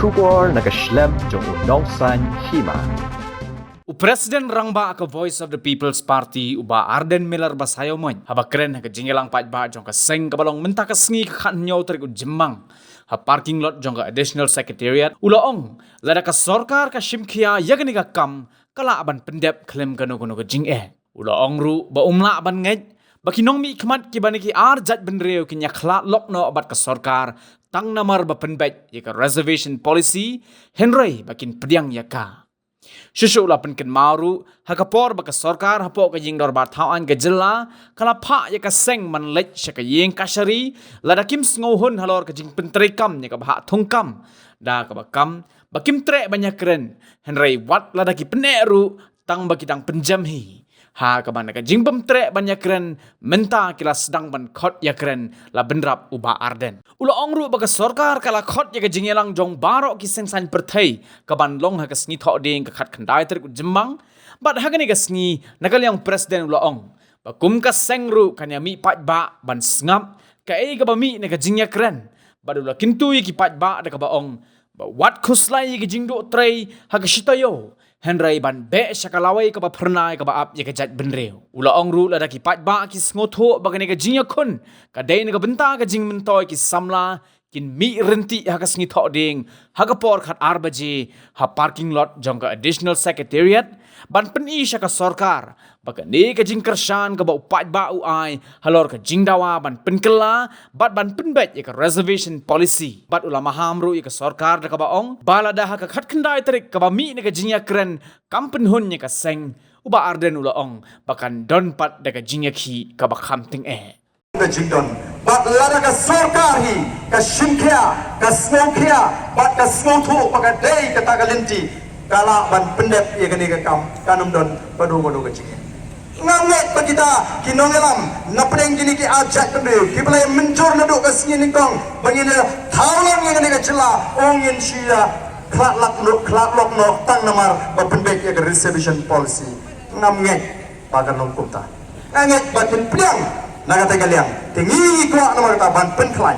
Shubor nakaslem jong unongsan hima. Presiden rangba ka Voice of the People's Party uba Arden Miller basayo mon habakren ka jingelang patba jong ka seng kabalong menta ka sngi ka khanyo tri jemang ha parking lot jong ka additional secretariat ulaong lada ka sarkar ka shimkhia yagni ka kam kala ban pendep klem kanu ka jing ulaong ru ba umla ban ngej bakinong mi khmat ki baniki ar jat benreu kinya khla lokno abat ka sarkar tang namar ba penbet ka reservation policy henry bakin pediang yaka Shushu la penken maru hakapor baka sarkar hapo ka jing dor bathauan ka jilla kala pha ya ka seng man lech sha ka yeng kashari lada kim sngohun halor ka jing pentrekam ya ka bha thungkam da ka bakam bakim tre banyak keren henry wat lada ki peneru tang baki tang penjam hi ha ka ban ka jing bam tre banyak keren menta kila sedang ban khot ya keren la benrap uba Arden ula ongru baka sarkar kala khot ya ka jingelang jong baro ki seng san perthai ka ban long ha ka sngi tho ding ka khat khandai ter jemang bat ha ka ni ka sngi nakalyang presiden ula ong bakum ka sengru kanya mi pat ba ban sngap ka ei ka ba mi na ka jingya keren badula kintu ki pat ba da ka ba ong ba wat khuslai ki jingdo trei ha ka shitayo Henry ban be syakalawai ka ba pernai ka ba ap ya ka jat benreu ula ong ru la da ki pat ba ki sngoto bagane ka jingya kun ka dei na ka benta ka jing mentoy ki samla kin mi renti ha ka sngi tho ding ha ka por khat arbaji ha parking lot jong ka additional secretariat ban peni sya ka sarkar bagane ka jing kershan ka ba pat ba uai halor ka jing dawa ban penkela bat ban penbet ya ka reservation policy bat ulama hamru ya ka sarkar da ka ba ong balada ha ka khat khandai terik ka ba mi ne ka jingya kren kampen hun ya ka seng uba Arden ula ong bakan don pat da ka jingya khi ka ba khamting ka jingdon bat lada ka sarkar hi ka shimkhia ka smokhia bat ka smothu paka dei ka tagalinti kala ban pendep ye kani ka kam kanum don padu ka jing ngamlet bagita kinongelam napreng gini ki ajak pendeu ki play mencur naduk ka sini ningkong bangina thaulang ye kani ka cela ongin sia klat lok no tang namar ba pendep ye ka reservation policy ngamnget bagan nongkum ta ngamnget batin pliang naga tegaliang tingi ko namar ta ban penklai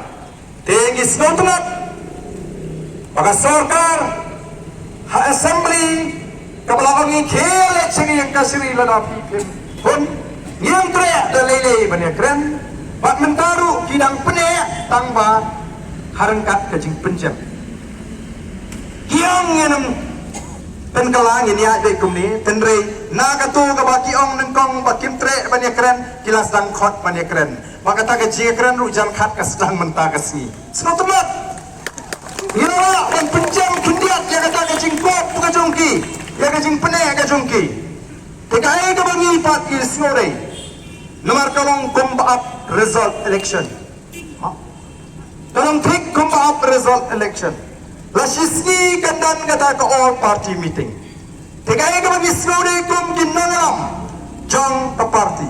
tingi snotmat baga sarkar ha assembly kapala ngi khele chingi yang kasiri lada pipim pun yang tre da lele bania kren bat mentaru kidang pene tangba harangkat ke jing penjam yang yenam penkalang ini ada kumni tenrei naga tu ka baki ong nengkong bakim tre bania kren kilas dang khot bania kren maka ta ke jing kren ru jan khat ka sedang menta ka si snotumat ira dan penjam kundiat ya kata ke jing pop ka jongki ya ka jing pene ka jongki tegai ka bangi pat ki snore nomor kalong komba up result election kalong thik komba up result election la shisni kandan kata ka all party meeting tegai ka bangi snore kom kinnalam jong ka party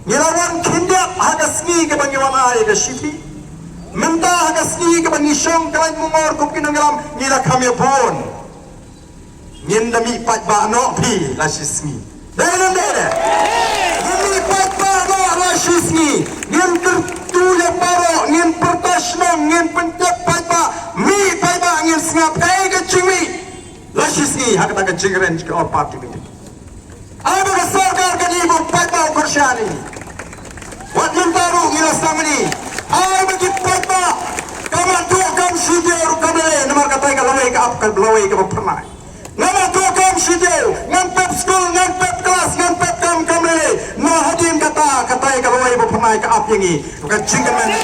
ngelawan kindiat hagasni ka bangi wana ya ka shifi menta hagasni ka bangi shong kalai mungor kom kinnalam ngila kami pon ngindami pat ba no pi la shisni Dalam dada, ini patah no rasisme, ngin tertulis baru, ngin pertasno, ngin pentek patah, mi patah ngin sengap kaya kecimi, rasisme hak tak kecingren ke all party meeting. Apa kesarkar kan ibu patah kursiani, wat mentaru ngin samani, apa bagi patah, kamu tu kamu sidir kamera, nama kata kalawai ke apa kalawai ke pernah. Nama tu kam sidio, ngan pep school, ngan pep kelas, ngan pep kam kamere. No hadim kata kalau ibu pernah ke apa ini, bukan jinggan mana.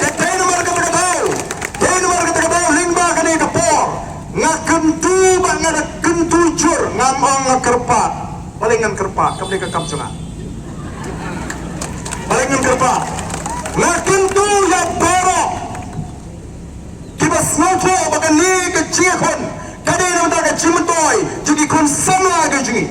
Ketai nomor kata tahu, lingba kene kapor, ngan kentu, ngan kentu jur, ngan orang kerpat, paling ngan kerpat, kamu ke kam cungan. Paling ngan kerpat, ngan kentu ya borok. Tiba snoto bagan ni ke jingkon kadai nama tak ke jimtoy jadi kon sama ke jingi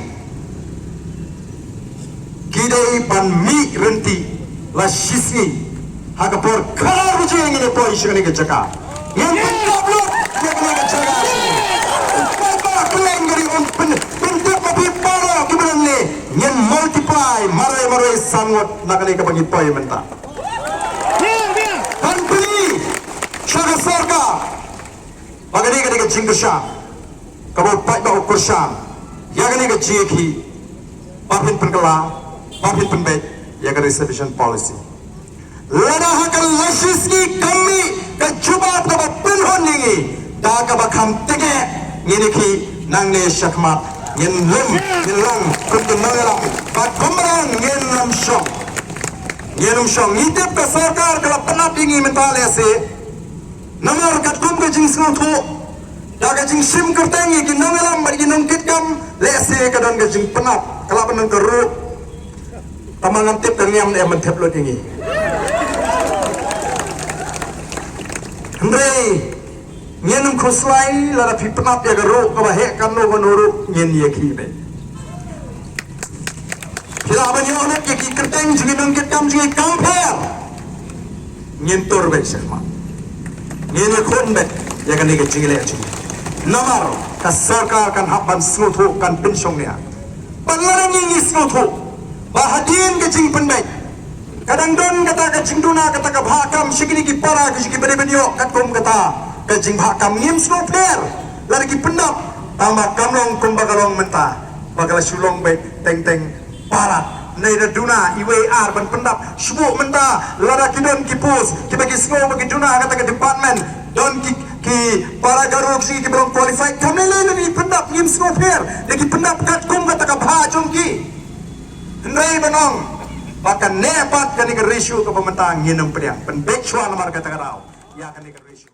kidai pan mi renti la shisni haga por kar jingi ne toy shigani ke jaka yang kablo ke ke jaka papa klengri on pen papi paro kibalan ne yang multiply marai sangot nakani ke bagi toy menta pan beli Sarkar jingkasha kabo pai ba ukursam yakni ke jiki papin penkala papin penbet yakni reservation policy lada hakal lashisni kami ke jubat kabo penhon ningi da kabo kam tege ngini ki nangne shakmat ngin lum kuntu nangalam ba kumrang ngin lam shong ngitip ke sarkar kalau penat tinggi mental ese namar kat kum ke jing snguthu da ke jing sim kertengi ki nangalam ba ki nong kitkam lese ke don ke jing penat kalau penang keru tamangan tip ke ngam ne mentep lo tinggi Andre nyenum khoslai la pi penat ya keru ka ba he kan no nuru nyen ye ki be Kila abang yang nak ki kerteng jigi nong kitkam jigi kamper nyentor be sehma ngene khon be ya kan ke jigi le jigi namar ka sarkar kan haban smuthu kan pensiong nia panlaran ni smuthu bahadin ke jing penbe kadang don kata ke jing duna kata ke bhakam sikini ki para ke jigi bede bedio kat kom kata ke jing bhakam ngim snoper lari ki pendap tambah kamlong kumbagalong mentah bakal sulong be teng parat nei da duna IWR ban pendap subuh mentah lada kidon ki pus ki bagi sko bagi duna kata ke department don ki para garuk si ki belum qualified kami le ni pendap ngim snoper de ki pendap kat kum kata ka bha jongki nei banong bahkan nepat kan ke ratio ke pementang nginum priang pen bekchwa nomor kata karau ya kan ke ratio